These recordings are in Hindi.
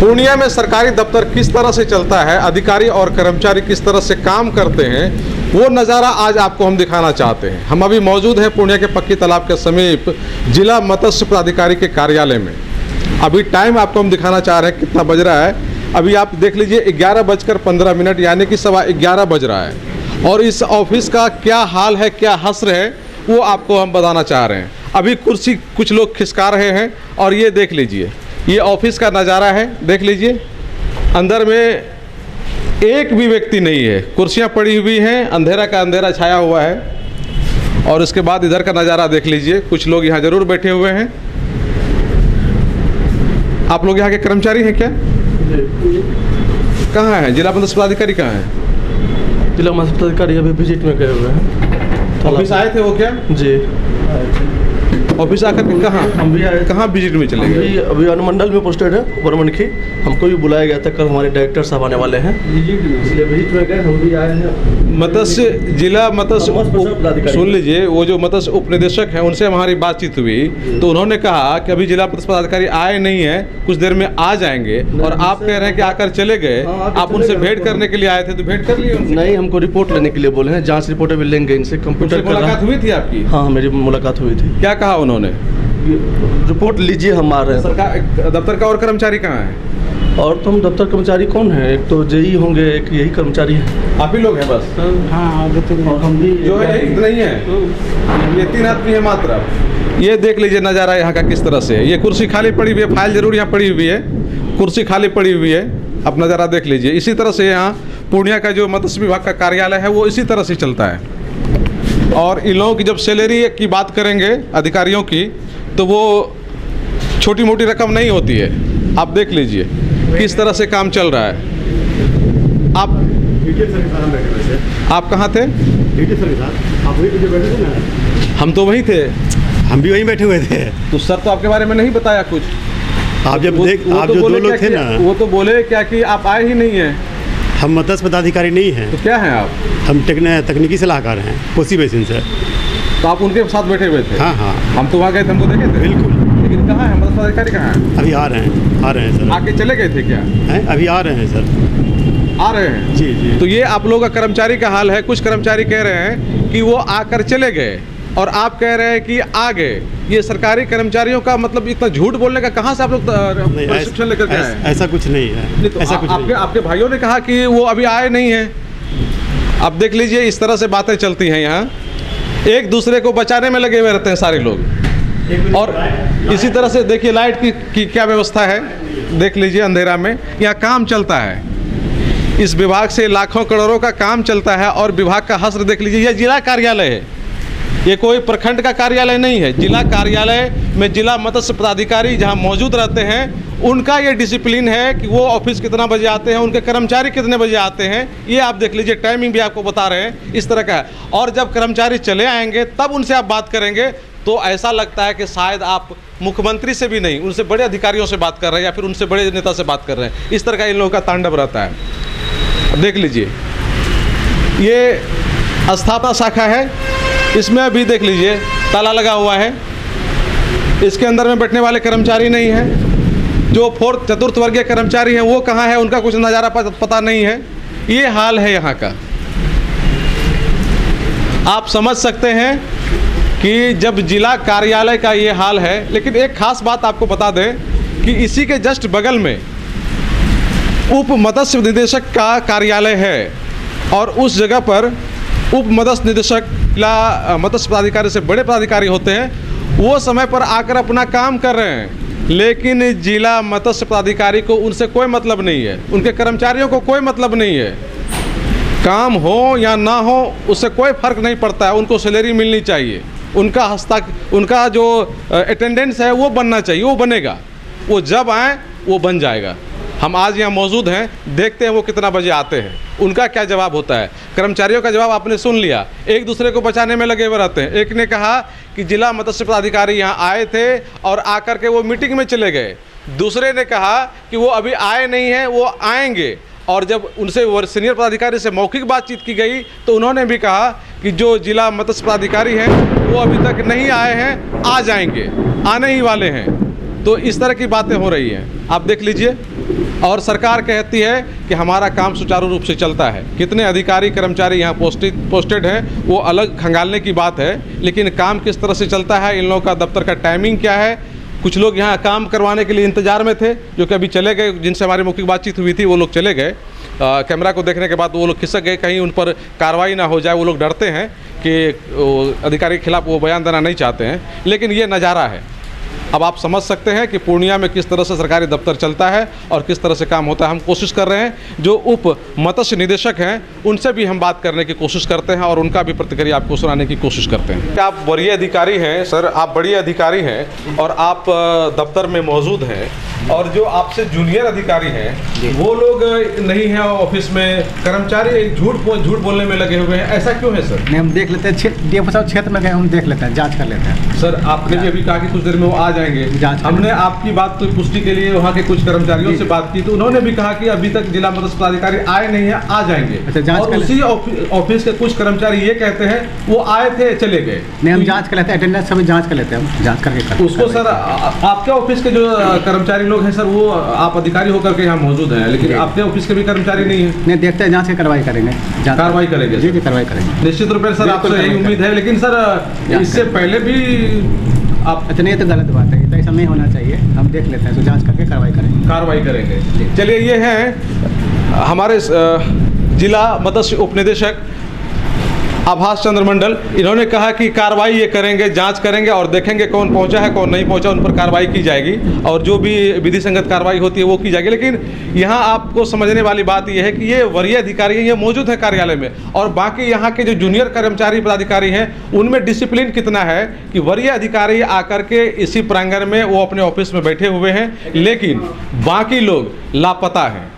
पूर्णिया में सरकारी दफ्तर किस तरह से चलता है, अधिकारी और कर्मचारी किस तरह से काम करते हैं, वो नज़ारा आज आपको हम दिखाना चाहते हैं। हम अभी मौजूद हैं पूर्णिया के पक्की तालाब के समीप जिला मत्स्य पदाधिकारी के कार्यालय में। अभी टाइम आपको हम दिखाना चाह रहे हैं कितना बज रहा है। अभी आप देख लीजिए 11:15 यानी कि 11:15 बज रहा है। और इस ऑफिस का क्या हाल है, क्या हस्र है, वो आपको हम बताना चाह रहे हैं। अभी कुर्सी कुछ लोग खिसका रहे हैं और ये देख लीजिए, ये ऑफिस का नज़ारा है। देख लीजिए अंदर में एक भी व्यक्ति नहीं है, कुर्सियां पड़ी हुई हैं, अंधेरा का अंधेरा छाया हुआ है। और उसके बाद इधर का नज़ारा देख लीजिए, कुछ लोग यहाँ ज़रूर बैठे हुए हैं। आप लोग यहाँ के कर्मचारी हैं क्या? कहाँ हैं? जिला मत्स्य पदाधिकारी कहाँ हैं? जिला मत्स्य पदाधिकारी अभी विजिट में गए हुए हैं। ऑफिस आए थे वो क्या? जी ऑफिस आकर के कहाँ हम भी आए, कहाँ विजिट में चले गए? अभी अनुमंडल में पोस्टेड है वरमनखी। हमको भी बुलाया गया था, कल हमारे डायरेक्टर साहब आने वाले हैं, इसलिए विजिट में गए। हम भी आए हैं। मत्स्य जिला मत्स्य सुन लीजिए, वो जो मत्स्य उप निदेशक हैं उनसे हमारी बातचीत हुई तो उन्होंने कहा कि अभी जिला मत्स्य पदाधिकारी आए नहीं है, कुछ देर में आ जाएंगे। और आप कह रहे हैं कि आकर चले गए। आप उनसे भेंट करने के लिए आए थे तो भेंट कर लिए? नहीं, हमको रिपोर्ट लेने के लिए बोले हैं, जाँच रिपोर्ट अभी लेंगे इनसे। कंप्यूटर मुलाकात हुई थी आपकी? हाँ, मेरी मुलाकात हुई थी। क्या कहा उन्होंने? रिपोर्ट लीजिए, हम आ रहे हैं। सरकार दफ्तर का और कर्मचारी कहाँ है? और तो हम दफ्तर कर्मचारी कौन है? एक तो जेई होंगे, एक यही कर्मचारी है। आप ही लोग हैं बस? हाँ, और हम भी जो है इतना ही है, ये 3 आदमी है मात्र। ये देख लीजिए नज़ारा यहाँ का किस तरह से है। ये कुर्सी खाली पड़ी हुई है, फाइल जरूर यहाँ पड़ी हुई है, कुर्सी खाली पड़ी हुई है। आप नज़ारा देख लीजिए। इसी तरह से यहाँ पूर्णिया का जो मत्स्य विभाग का कार्यालय है वो इसी तरह से चलता है। और इन लोगों की जब सैलरी की बात करेंगे अधिकारियों की तो वो छोटी मोटी रकम नहीं होती है। आप देख लीजिए किस तरह से काम चल रहा है। आप कहाँ थे? आप वहीं बैठे थे ना? हम तो वहीं थे। हम भी वहीं बैठे हुए थे। तो सर तो आपके बारे में नहीं बताया कुछ। आप जब आप जो 2 लोग थे ना, वो तो बोले क्या कि आप आए ही नहीं हैं। हम मत्स्य पदाधिकारी नहीं हैं। तो क्या हैं आप? हम तकनीकी सलाहकार हैं कोसी बेसिन से। तो आप उनके साथ बैठे हुए थे? हाँ हाँ, हम तो वहाँ गए थे, हमको देखे थे। बिल्कुल। लेकिन कहाँ है मत्स्य पदाधिकारी? कहाँ है? अभी आ रहे हैं सर। आके चले गए थे क्या? हैं, अभी आ रहे हैं सर। आ रहे हैं? जी जी। तो ये आप लोगों का कर्मचारी का हाल है। कुछ कर्मचारी कह रहे हैं कि वो आकर चले गए और आप कह रहे हैं कि आ गए। ये सरकारी कर्मचारियों का मतलब इतना झूठ बोलने का कहाँ से आप लोग प्रशिक्षण लेकर के आए? ऐसा कुछ नहीं है। तो ऐसा कुछ नहीं। आपके भाइयों ने कहा कि वो अभी आए नहीं हैं। अब देख लीजिए इस तरह से बातें चलती हैं यहाँ। एक दूसरे को बचाने में लगे हुए रहते हैं सारे लोग। और इसी तरह से देखिए लाइट की क्या व्यवस्था है। देख लीजिए अंधेरा में यहाँ काम चलता है। इस विभाग से लाखों करोड़ों का काम चलता है। और विभाग का हस्र देख लीजिए, यह जिला कार्यालय है, ये कोई प्रखंड का कार्यालय नहीं है। जिला कार्यालय में जिला मत्स्य पदाधिकारी जहां मौजूद रहते हैं उनका ये डिसिप्लिन है कि वो ऑफिस कितना बजे आते हैं, उनके कर्मचारी कितने बजे आते हैं। ये आप देख लीजिए, टाइमिंग भी आपको बता रहे हैं, इस तरह का है। और जब कर्मचारी चले आएंगे तब उनसे आप बात करेंगे तो ऐसा लगता है कि शायद आप मुख्यमंत्री से भी नहीं, उनसे बड़े अधिकारियों से बात कर रहे हैं या फिर उनसे बड़े नेता से बात कर रहे हैं। इस तरह का इन लोगों का तांडव रहता है। देख लीजिए ये स्थापना शाखा है, इसमें अभी देख लीजिए ताला लगा हुआ है। इसके अंदर में बैठने वाले कर्मचारी नहीं हैं। जो 4th चतुर्थ वर्गीय कर्मचारी हैं वो कहाँ है, उनका कुछ नज़ारा पता नहीं है। ये हाल है यहाँ का। आप समझ सकते हैं कि जब जिला कार्यालय का ये हाल है। लेकिन एक खास बात आपको बता दें कि इसी के जस्ट बगल में उप मत्स्य निदेशक का कार्यालय है। और उस जगह पर उप मत्स्य निदेशक जिला मत्स्य पदाधिकारी से बड़े पदाधिकारी होते हैं, वो समय पर आकर अपना काम कर रहे हैं। लेकिन जिला मत्स्य पदाधिकारी को उनसे कोई मतलब नहीं है, उनके कर्मचारियों को कोई मतलब नहीं है। काम हो या ना हो उससे कोई फ़र्क नहीं पड़ता है, उनको सैलरी मिलनी चाहिए। उनका जो अटेंडेंस है वो बनना चाहिए, वो बनेगा। वो जब आए वो बन जाएगा। हम आज यहाँ मौजूद हैं, देखते हैं वो कितना बजे आते हैं, उनका क्या जवाब होता है। कर्मचारियों का जवाब आपने सुन लिया, एक दूसरे को बचाने में लगे हुए रहते हैं। एक ने कहा कि जिला मत्स्य पदाधिकारी यहाँ आए थे और आकर के वो मीटिंग में चले गए। दूसरे ने कहा कि वो अभी आए नहीं हैं, वो आएंगे। और जब उनसे सीनियर पदाधिकारी से मौखिक बातचीत की गई तो उन्होंने भी कहा कि जो जिला मत्स्य पदाधिकारी हैं वो अभी तक नहीं आए हैं, आ जाएंगे, आने ही वाले हैं। तो इस तरह की बातें हो रही हैं, आप देख लीजिए। और सरकार कहती है कि हमारा काम सुचारू रूप से चलता है। कितने अधिकारी कर्मचारी यहाँ पोस्टेड हैं वो अलग खंगालने की बात है, लेकिन काम किस तरह से चलता है, इन लोगों का दफ्तर का टाइमिंग क्या है। कुछ लोग यहाँ काम करवाने के लिए इंतजार में थे, जो कि अभी चले गए, जिनसे हमारी मौखिक बातचीत हुई थी, वो लोग चले गए। कैमरा को देखने के बाद वो लोग खिसक गए, कहीं उन पर कार्रवाई ना हो जाए। वो लोग डरते हैं कि अधिकारी के खिलाफ वो बयान देना नहीं चाहते हैं, लेकिन ये नज़ारा है। अब आप समझ सकते हैं कि पूर्णिया में किस तरह से सरकारी दफ्तर चलता है और किस तरह से काम होता है। हम कोशिश कर रहे हैं, जो उप मत्स्य निदेशक हैं उनसे भी हम बात करने की कोशिश करते हैं और उनका भी प्रतिक्रिया आपको सुनाने की कोशिश करते हैं। क्या आप वरीय अधिकारी हैं सर, आप बड़े अधिकारी हैं और आप दफ्तर में मौजूद हैं, और जो आपसे जूनियर अधिकारी हैं वो लोग नहीं हैं ऑफिस में, कर्मचारी झूठ बोलने में लगे हुए हैं, ऐसा क्यों है सर? नहीं, हम देख लेते हैं, डीएफओ साहब क्षेत्र में गए, हम देख लेते हैं, जांच कर लेते हैं। सर आपने भी अभी कहा कि कुछ देर में वो आ जाएंगे। हमने आपकी बात की पुष्टि के लिए वहाँ के कुछ कर्मचारियों से बात की, तो उन्होंने भी कहा कि अभी तक जिला मत्स्य पदाधिकारी आए नहीं है, आ जाएंगे। अच्छा, और उसी ऑफिस के कुछ कर्मचारी ये कहते हैं वो आए थे चले गए। नहीं, हम जांच कर लेते हैं, अटेंडेंस सभी जांच कर लेते हैं, हम जांच करके उसको सर आपके ऑफिस के जो कर्मचारी लोग हैं सर, वो आप अधिकारी होकर के यहाँ मौजूद हैं, लेकिन आपके ऑफिस के भी कर्मचारी नहीं है। नहीं, देखते हैं, जांच की कार्रवाई करेंगे, कार्रवाई करेंगे। जी जी, कार्रवाई करेंगे निश्चित रूप से सर, आपसे यही उम्मीद है। लेकिन सर इससे पहले भी आप अच्छा, नहीं, ये तो गलत बात है, तो ऐसा नहीं होना चाहिए। हम देख लेते हैं, तो जांच करके कार्रवाई करेंगे। चलिए, ये हैं हमारे जिला मत्स्य उपनिदेशक आभास चंद्र मंडल। इन्होंने कहा कि कार्रवाई ये करेंगे, जांच करेंगे और देखेंगे कौन पहुंचा है कौन नहीं पहुंचा, उन पर कार्रवाई की जाएगी और जो भी विधि संगत कार्रवाई होती है वो की जाएगी। लेकिन यहाँ आपको समझने वाली बात ये है कि ये वरीय अधिकारी हैं, ये मौजूद है कार्यालय में, और बाकी यहाँ के जो जूनियर कर्मचारी पदाधिकारी हैं उनमें डिसिप्लिन कितना है कि वरीय अधिकारी आकर के इसी प्रांगण में वो अपने ऑफिस में बैठे हुए हैं, लेकिन बाकी लोग लापता हैं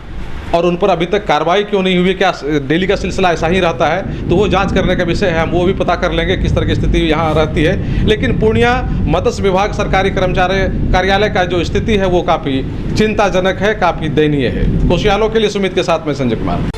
और उन पर अभी तक कार्रवाई क्यों नहीं हुई। क्या डेली का सिलसिला ऐसा ही रहता है? तो वो जांच करने का विषय है, हम वो भी पता कर लेंगे किस तरह की स्थिति यहाँ रहती है। लेकिन पूर्णिया मत्स्य विभाग सरकारी कर्मचारी कार्यालय का जो स्थिति है वो काफ़ी चिंताजनक है, काफ़ी दयनीय है। कोशियालों के लिए सुमित के साथ में संजय कुमार।